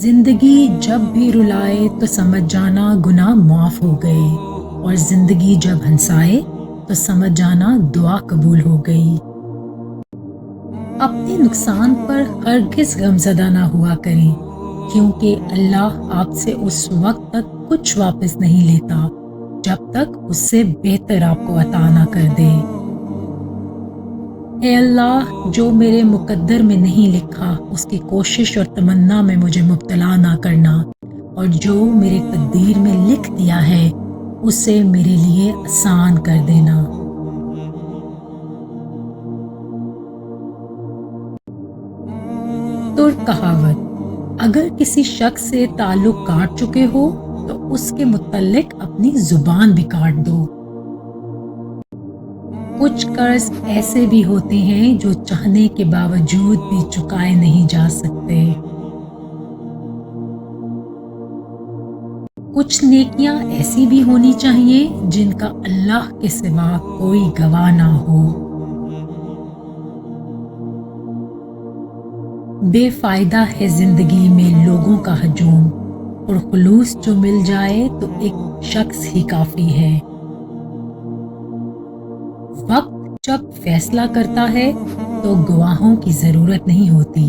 زندگی جب بھی رلائے تو سمجھ جانا گناہ معاف ہو گئے، اور زندگی جب ہنسائے تو سمجھ جانا دعا قبول ہو گئی۔ اپنے نقصان پر ہرگز غمزدہ نہ ہوا کریں، کیونکہ اللہ آپ سے اس وقت تک کچھ واپس نہیں لیتا جب تک اس سے بہتر آپ کو عطا نہ کر دے۔ اے اللہ، جو میرے مقدر میں نہیں لکھا اس کی کوشش اور تمنا میں مجھے مبتلا نہ کرنا، اور جو میرے تقدیر میں لکھ دیا ہے اسے میرے لیے آسان کر دینا۔ ترک کہاوت: اگر کسی شخص سے تعلق کاٹ چکے ہو تو اس کے متعلق اپنی زبان بھی کاٹ دو۔ کچھ قرض ایسے بھی ہوتے ہیں جو چاہنے کے باوجود بھی چکائے نہیں جا سکتے۔ کچھ نیکیاں ایسی بھی ہونی چاہیے جن کا اللہ کے سوا کوئی گواہ نہ ہو۔ بے فائدہ ہے زندگی میں لوگوں کا ہجوم، اور خلوص جو مل جائے تو ایک شخص ہی کافی ہے۔ وقت جب فیصلہ کرتا ہے تو گواہوں کی ضرورت نہیں ہوتی۔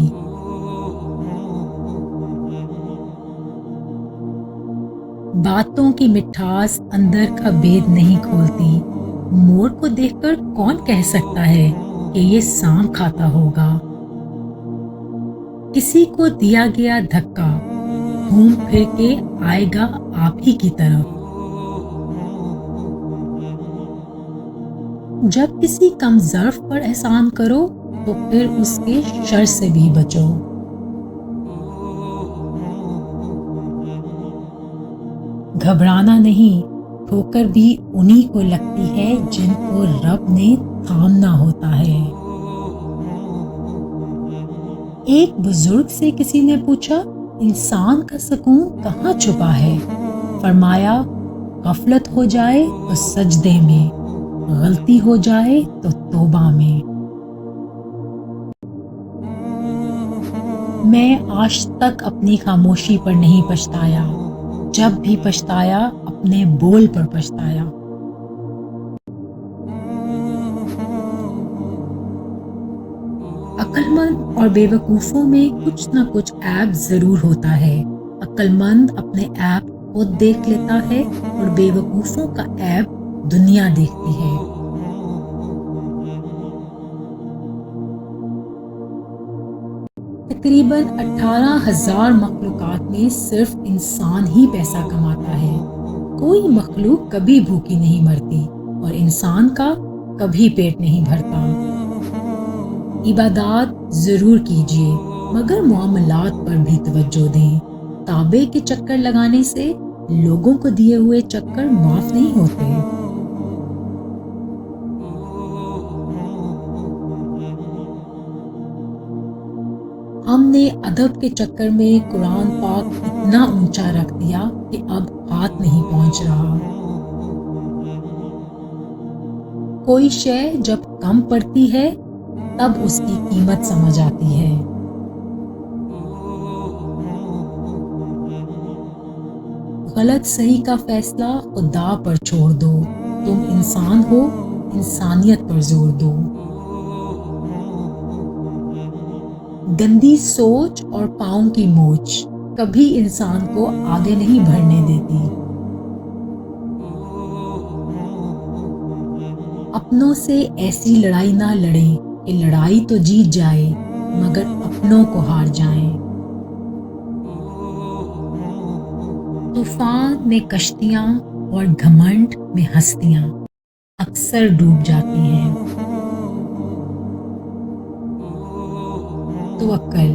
باتوں کی مٹھاس اندر کا بید نہیں کھولتی۔ مور کو دیکھ کر کون کہہ سکتا ہے کہ یہ سانپ کھاتا ہوگا؟ کسی کو دیا گیا دھکا گھوم پھر کے آئے گا آپ ہی کی طرف۔ جب کسی کم ظرف پر احسان کرو تو پھر اس کے شر سے بھی بچو۔ گھبرانا نہیں، ٹھوکر بھی انہی کو لگتی ہے جن کو رب نے تھامنا ہوتا ہے۔ ایک بزرگ سے کسی نے پوچھا، انسان کا سکون کہاں چھپا ہے؟ فرمایا، غفلت ہو جائے تو سجدے میں، غلطی ہو جائے تو توبہ میں۔ میں آج تک اپنی خاموشی پر نہیں پچھتایا، جب بھی پچھتایا اپنے بول پر پچھتایا۔ عقل مند اور بے وقوفوں میں کچھ نہ کچھ عیب ضرور ہوتا ہے۔ عقل مند اپنے عیب خود دیکھ لیتا ہے اور بے وقوفوں کا عیب دنیا دیکھتی ہے۔ تقریباً 18,000 مخلوقات میں صرف انسان ہی پیسہ کماتا ہے۔ کوئی مخلوق کبھی بھوکی نہیں مرتی اور انسان کا کبھی پیٹ نہیں بھرتا۔ عبادات ضرور کیجیے مگر معاملات پر بھی توجہ دیں۔ تابے کے چکر لگانے سے لوگوں کو دیے ہوئے چکر معاف نہیں ہوتے۔ ہم نے ادب کے چکر میں قرآن پاک اتنا اونچا رکھ دیا کہ اب ہاتھ نہیں پہنچ رہا۔ کوئی شے جب کم پڑتی ہے تب اس کی قیمت سمجھ آتی ہے۔ غلط صحیح کا فیصلہ خدا پر چھوڑ دو، تم انسان ہو، انسانیت پر زور دو۔ گندی سوچ اور پاؤں کی موچ کبھی انسان کو آگے نہیں بڑھنے دیتی۔ اپنوں سے ایسی لڑائی نہ لڑیں کہ لڑائی تو جیت جائے مگر اپنوں کو ہار جائیں۔ طوفان میں کشتیاں اور گھمنڈ میں ہستیاں اکثر ڈوب جاتی ہیں۔ توکل: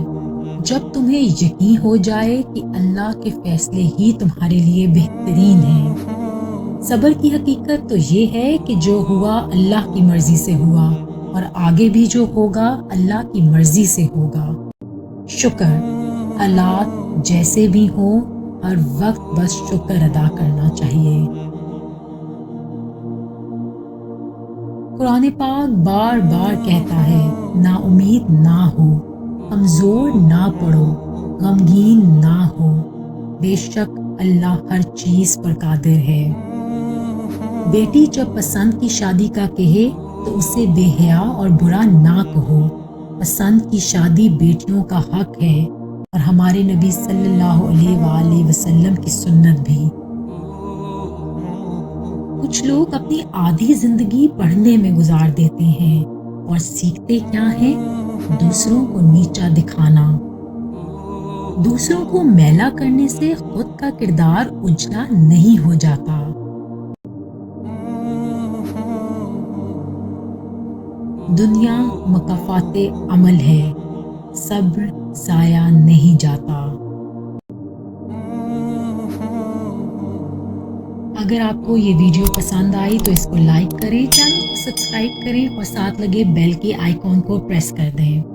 جب تمہیں یقین ہو جائے کہ اللہ کے فیصلے ہی تمہارے لیے بہترین ہیں۔ صبر کی حقیقت تو یہ ہے کہ جو ہوا اللہ کی مرضی سے ہوا، اور آگے بھی جو ہوگا اللہ کی مرضی سے ہوگا۔ شکر: حالات جیسے بھی ہوں ہر وقت بس شکر ادا کرنا چاہیے۔ قرآن پاک بار بار کہتا ہے، نا امید نہ ہو، کمزور نہ پڑو، غمگین نہ ہو، بے شک اللہ ہر چیز پر قادر ہے۔ بیٹی جب پسند کی شادی کا کہے تو اسے بے حیا اور برا نہ کہو۔ پسند کی شادی بیٹیوں کا حق ہے اور ہمارے نبی صلی اللہ علیہ وآلہ وسلم کی سنت بھی۔ کچھ لوگ اپنی آدھی زندگی پڑھنے میں گزار دیتے ہیں اور سیکھتے کیا ہیں؟ دوسروں کو نیچا دکھانا۔ دوسروں کو میلا کرنے سے خود کا کردار اجلا نہیں ہو جاتا۔ دنیا مکافات عمل ہے، صبر ضائع نہیں جاتا۔ اگر آپ کو یہ ویڈیو پسند آئی تو اس کو لائک کریں، چینل کو سبسکرائب کریں اور ساتھ لگے بیل کے آئیکن کو پریس کر دیں۔